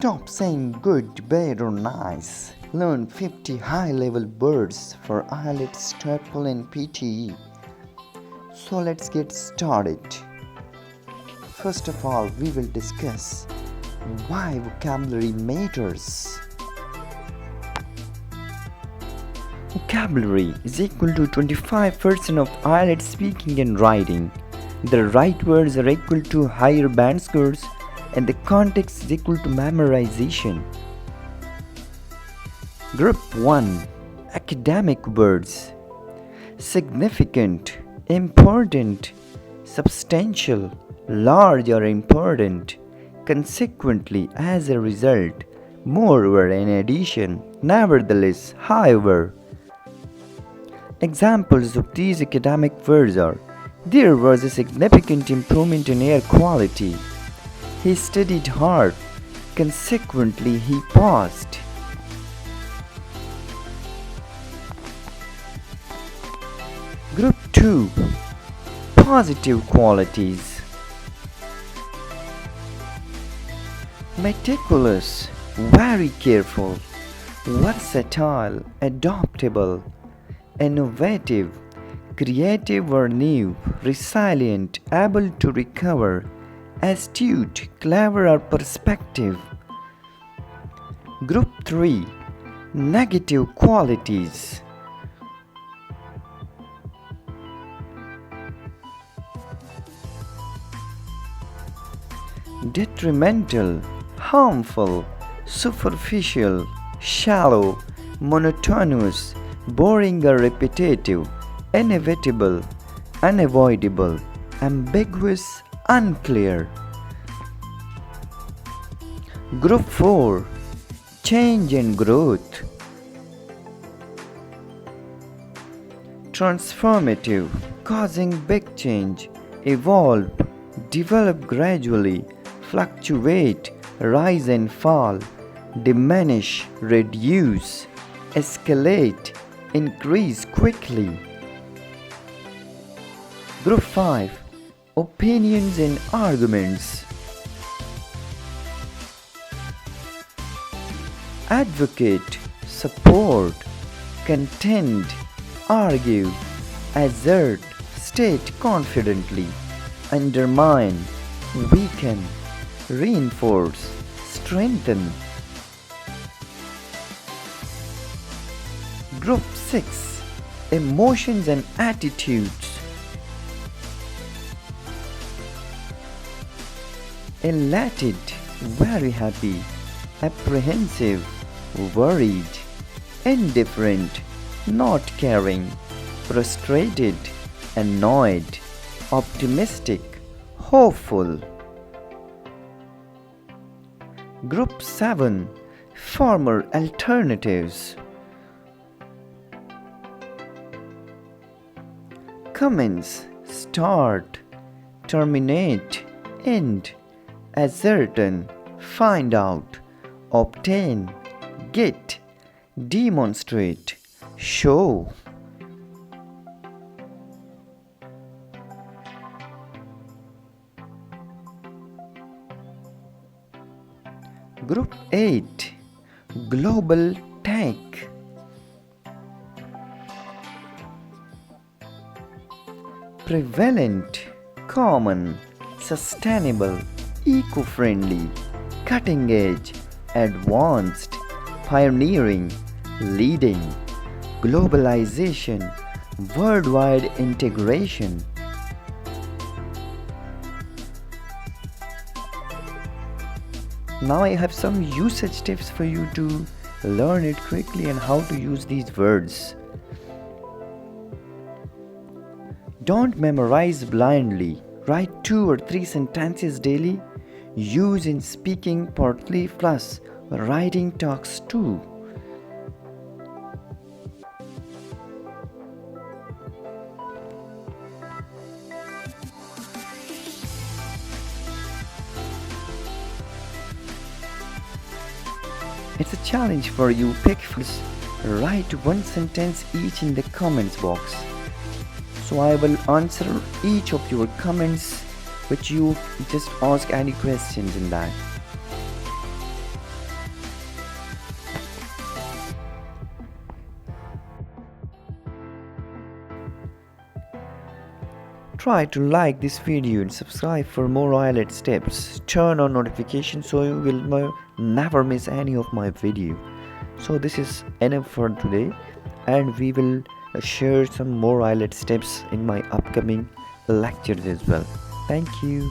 Stop saying good, bad, or nice. Learn 50 high-level words for IELTS, TOEFL, and PTE. So let's get started. First of all, we will discuss why vocabulary matters. Vocabulary is equal to 25% of IELTS speaking and writing. The right words are equal to higher band scores, and the context is equal to memorization. Group 1. Academic words: significant, important, substantial, large or important, consequently, as a result, moreover, in addition, nevertheless, however. Examples of these academic words are: there was a significant improvement in air quality. He studied hard. Consequently, he passed. Group 2. Positive qualities: meticulous, very careful, versatile, adaptable, innovative, creative or new, resilient, able to recover, astute, clever or perspective. Group 3. Negative qualities: detrimental, harmful, superficial, shallow, monotonous, boring or repetitive, inevitable, unavoidable, ambiguous, unclear. Group 4. Change and growth: transformative, causing big change, evolve, develop gradually, fluctuate, rise and fall, diminish, reduce, escalate, increase quickly. Group 5. Opinions and arguments: advocate, support, contend, argue, assert, state confidently, undermine, weaken, reinforce, strengthen. Group 6. Emotions and attitudes: elated, very happy, apprehensive, worried, indifferent, not caring, frustrated, annoyed, optimistic, hopeful. Group 7. Former alternatives: commence, start, terminate, end, ascertain, find out, obtain, get, demonstrate, show. Group 8. Global tech: prevalent, common, sustainable, eco-friendly, cutting edge, advanced, pioneering, leading, globalization, worldwide integration. Now I have some usage tips for you to learn it quickly and how to use these words. Don't memorize blindly. Write 2 or 3 sentences daily. Use in speaking partly plus writing talks too. It's a challenge for you. Pick first. Write 1 sentence each in the comments box. So I will answer each of your comments, which you just ask any questions in that. Try to like this video and subscribe for more IELTS tips. Turn on notifications so you will never miss any of my video. So this is enough for today, and we will share some more IELTS tips in my upcoming lectures as well. Thank you.